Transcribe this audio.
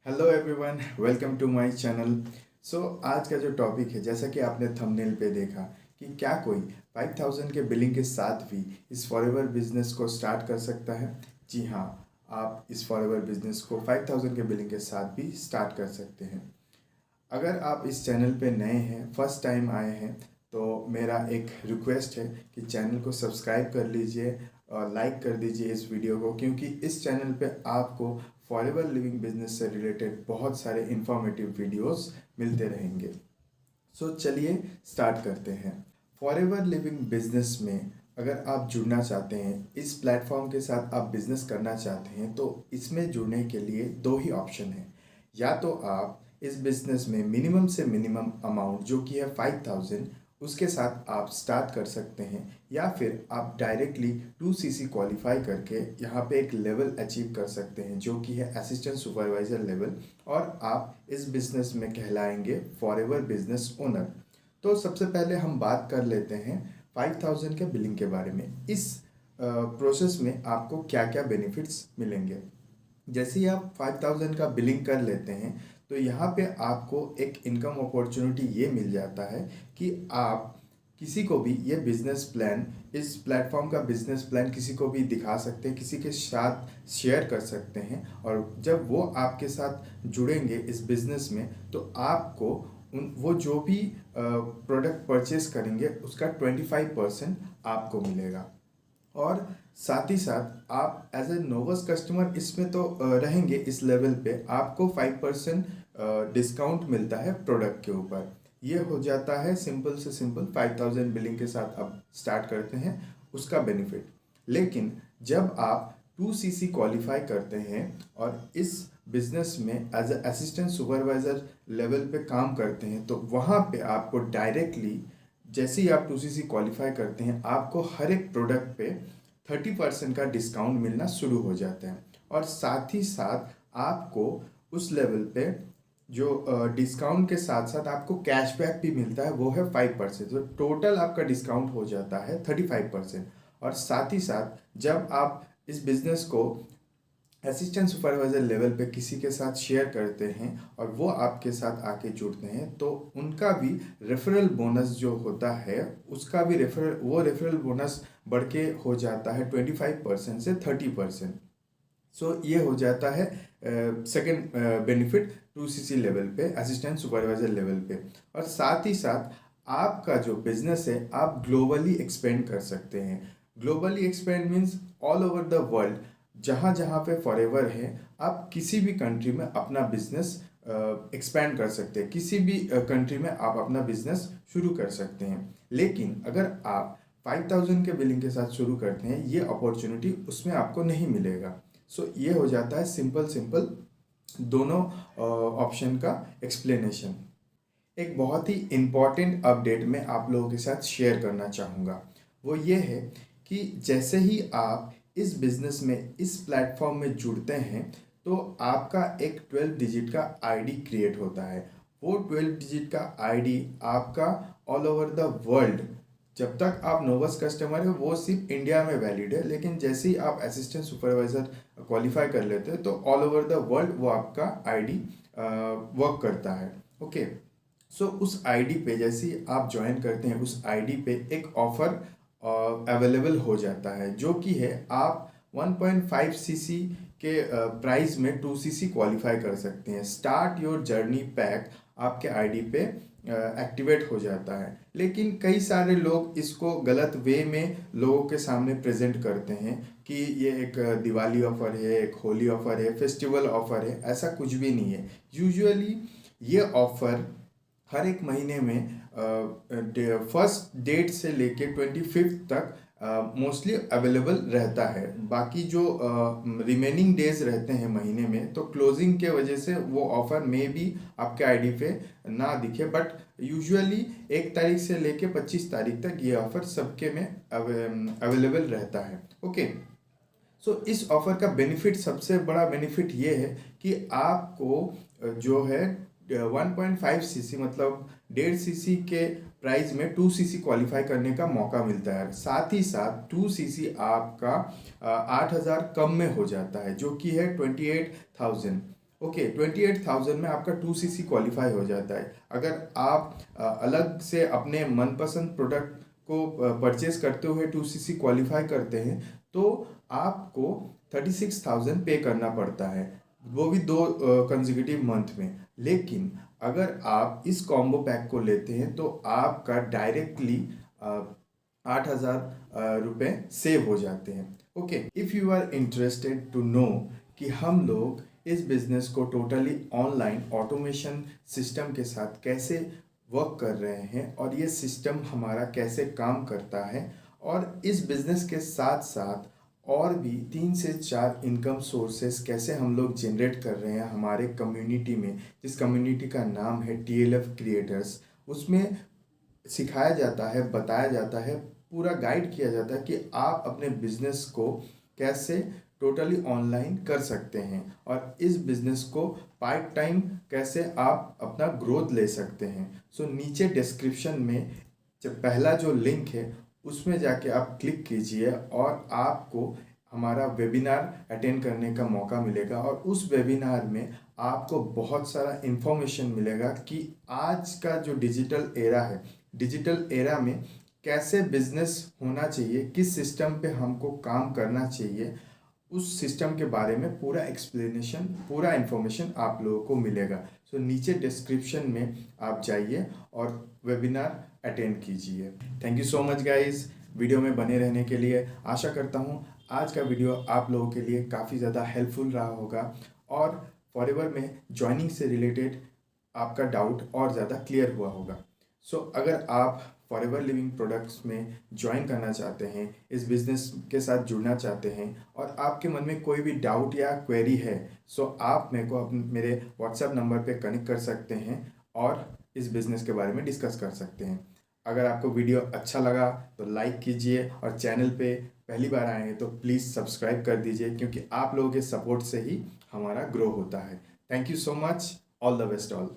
Hello everyone, welcome to my channel. आज का जो टॉपिक है, जैसा कि आपने थंबनेल पे देखा कि क्या कोई 5000 के बिलिंग के साथ भी इस फॉरएवर बिजनेस को स्टार्ट कर सकता है। जी हाँ, आप इस फॉरएवर बिजनेस को 5000 के बिलिंग के साथ भी स्टार्ट कर सकते हैं। अगर आप इस चैनल पे नए हैं, फर्स्ट टाइम आए हैं, तो मेरा एक रिक्वेस्ट है कि चैनल को सब्सक्राइब कर लीजिए और लाइक कर दीजिए इस वीडियो को, क्योंकि इस चैनल पे आपको फॉरएवर लिविंग बिजनेस से रिलेटेड बहुत सारे इंफॉर्मेटिव वीडियोस मिलते रहेंगे। चलिए स्टार्ट करते हैं। फॉरएवर लिविंग बिजनेस में अगर आप जुड़ना चाहते हैं, इस प्लेटफॉर्म के साथ आप बिजनेस करना चाहते हैं, तो इसमें जुड़ने के लिए दो ही ऑप्शन है। या तो आप इस बिजनेस में मिनिमम से मिनिमम अमाउंट जो कि है 5000, उसके साथ आप स्टार्ट कर सकते हैं, या फिर आप डायरेक्टली 2CC क्वालिफाई करके यहाँ पे एक लेवल अचीव कर सकते हैं जो कि है असिस्टेंट सुपरवाइजर लेवल, और आप इस बिजनेस में कहलाएंगे फॉरएवर बिजनेस ओनर। तो सबसे पहले हम बात कर लेते हैं 5000 के बिलिंग के बारे में। इस प्रोसेस में आपको क्या क्या बेनिफिट्स मिलेंगे। जैसे ही आप 5000 का बिलिंग कर लेते हैं, तो यहाँ पे आपको एक इनकम अपॉर्चुनिटी ये मिल जाता है कि आप किसी को भी ये बिजनेस प्लान, इस प्लेटफॉर्म का बिजनेस प्लान किसी को भी दिखा सकते हैं, किसी के साथ शेयर कर सकते हैं। और जब वो आपके साथ जुड़ेंगे इस बिजनेस में, तो आपको वो जो भी प्रोडक्ट परचेस करेंगे उसका 25% आपको मिलेगा। और साथ ही साथ आप एज ए नोवस कस्टमर इसमें तो रहेंगे, इस लेवल पे आपको 5% डिस्काउंट मिलता है प्रोडक्ट के ऊपर। ये हो जाता है सिंपल से सिंपल 5000 बिलिंग के साथ आप स्टार्ट करते हैं उसका बेनिफिट। लेकिन जब आप 2CC क्वालिफाई करते हैं और इस बिजनेस में as a assistant supervisor level पे काम करते हैं, तो वहाँ पे आपको डायरेक्टली जैसे ही आप 2CC क्वालिफाई करते हैं, आपको हर एक प्रोडक्ट पे 30% का डिस्काउंट मिलना शुरू हो जाता है। और साथ ही साथ आपको उस लेवल पे जो डिस्काउंट के साथ साथ आपको कैशबैक भी मिलता है, वो है 5%। तो टोटल आपका डिस्काउंट हो जाता है 35%। और साथ ही साथ जब आप इस बिजनेस को असिस्टेंट सुपरवाइजर लेवल पे किसी के साथ शेयर करते हैं और वो आपके साथ आके जुड़ते हैं, तो उनका भी रेफरल बोनस जो होता है, उसका भी रेफरल बोनस बढ़ के हो जाता है 25% से 30%। ये हो जाता है सेकंड बेनिफिट 2CC लेवल पे, असिस्टेंट सुपरवाइजर लेवल पे। और साथ ही साथ आपका जो बिजनेस है, आप ग्लोबली एक्सपेंड कर सकते हैं। Globally expand means all over the world, जहाँ जहाँ पे फॉरएवर है, आप किसी भी कंट्री में अपना बिजनेस एक्सपेंड कर सकते हैं, किसी भी कंट्री में आप अपना बिजनेस शुरू कर सकते हैं। लेकिन अगर आप 5000 के बिलिंग के साथ शुरू करते हैं, ये अपॉर्चुनिटी उसमें आपको नहीं मिलेगा। ये हो जाता है सिंपल सिंपल दोनों ऑप्शन का एक्सप्लेनेशन। एक बहुत ही इम्पॉर्टेंट अपडेट मैं आप लोगों के साथ शेयर करना चाहूँगा। वो ये है कि जैसे ही आप इस बिज़नेस में, इस प्लेटफॉर्म में जुड़ते हैं, तो आपका एक 12 डिजिट का आईडी क्रिएट होता है। वो 12 डिजिट का आईडी आपका ऑल ओवर द वर्ल्ड, जब तक आप नोवस कस्टमर है वो सिर्फ इंडिया में वैलिड है, लेकिन जैसे ही आप असिस्टेंट सुपरवाइजर क्वालिफाई कर लेते हैं, तो ऑल ओवर द वर्ल्ड वो आपका आईडी वर्क करता है। ओके, उस आईडी पे जैसे ही आप ज्वाइन करते हैं, उस आईडी पे एक ऑफर अवेलेबल हो जाता है, जो कि है आप 1.5 CC के प्राइस में 2CC क्वालिफाई कर सकते हैं। स्टार्ट योर जर्नी पैक आपके आईडी पे एक्टिवेट हो जाता है। लेकिन कई सारे लोग इसको गलत वे में लोगों के सामने प्रेजेंट करते हैं कि ये एक दिवाली ऑफर है, एक होली ऑफर है, फेस्टिवल ऑफर है। ऐसा कुछ भी नहीं है। यूजुअली ये ऑफर हर एक महीने में फर्स्ट डेट से लेके 25 तक मोस्टली अवेलेबल रहता है। बाकी जो रिमेनिंग डेज रहते हैं महीने में, तो क्लोजिंग के वजह से वो ऑफर में भी आपके आईडी पे ना दिखे, बट यूजुअली 1 तारीख से लेके 25 तारीख तक ये ऑफर सबके में अवेलेबल रहता है। ओके, इस ऑफर का बेनिफिट, सबसे बड़ा बेनिफिट ये है कि आपको जो है 1.5 CC मतलब 1.5 CC के प्राइस में 2CC क्वालिफाई करने का मौका मिलता है। साथ ही साथ 2CC आपका 8000 कम में हो जाता है, जो कि है 28,000। ओके 28,000 में आपका 2cc क्वालिफाई हो जाता है। अगर आप अलग से अपने मनपसंद प्रोडक्ट को परचेज करते हुए 2cc क्वालिफाई करते हैं तो आपको 36,000 पे करना पड़ता है, वो भी 2 कंसेक्यूटिव मंथ में। लेकिन अगर आप इस कॉम्बो पैक को लेते हैं तो आपका डायरेक्टली 8,000 रुपये सेव हो जाते हैं। Okay, if you are interested to know कि हम लोग इस बिज़नेस को टोटली ऑनलाइन ऑटोमेशन सिस्टम के साथ कैसे वर्क कर रहे हैं और ये सिस्टम हमारा कैसे काम करता है, और इस बिज़नेस के साथ साथ और भी 3 से 4 इनकम सोर्सेस कैसे हम लोग जनरेट कर रहे हैं हमारे कम्युनिटी में, जिस कम्युनिटी का नाम है TLF क्रिएटर्स, उसमें सिखाया जाता है, बताया जाता है, पूरा गाइड किया जाता है कि आप अपने बिजनेस को कैसे टोटली ऑनलाइन कर सकते हैं और इस बिजनेस को पार्ट टाइम कैसे आप अपना ग्रोथ ले सकते हैं। सो नीचे डिस्क्रिप्शन में जब पहला जो लिंक है उसमें जाके आप क्लिक कीजिए और आपको हमारा वेबिनार अटेंड करने का मौका मिलेगा, और उस वेबिनार में आपको बहुत सारा इन्फॉर्मेशन मिलेगा कि आज का जो डिजिटल एरा है, डिजिटल एरा में कैसे बिजनेस होना चाहिए, किस सिस्टम पे हमको काम करना चाहिए, उस सिस्टम के बारे में पूरा एक्सप्लेनेशन, पूरा इन्फॉर्मेशन आप लोगों को मिलेगा। सो नीचे डिस्क्रिप्शन में आप जाइए और वेबिनार अटेंड कीजिए। Thank you so much guys, video में बने रहने के लिए। आशा करता हूँ आज का वीडियो आप लोगों के लिए काफ़ी ज़्यादा हेल्पफुल रहा होगा और फॉरएवर में ज्वाइनिंग से रिलेटेड आपका डाउट और ज़्यादा क्लियर हुआ होगा। सो अगर आप फॉरएवर लिविंग प्रोडक्ट्स में ज्वाइन करना चाहते हैं, इस बिज़नेस के साथ जुड़ना चाहते हैं और आपके मन में कोई भी डाउट या क्वेरी है, सो आप मेरे को मेरे व्हाट्सएप नंबर पे कनेक्ट कर सकते हैं और इस बिज़नेस के बारे में डिस्कस कर सकते हैं। अगर आपको वीडियो अच्छा लगा तो लाइक कीजिए और चैनल पे पहली बार आए हैं तो प्लीज़ सब्सक्राइब कर दीजिए, क्योंकि आप लोगों के सपोर्ट से ही हमारा ग्रो होता है। Thank you so much, all the best all.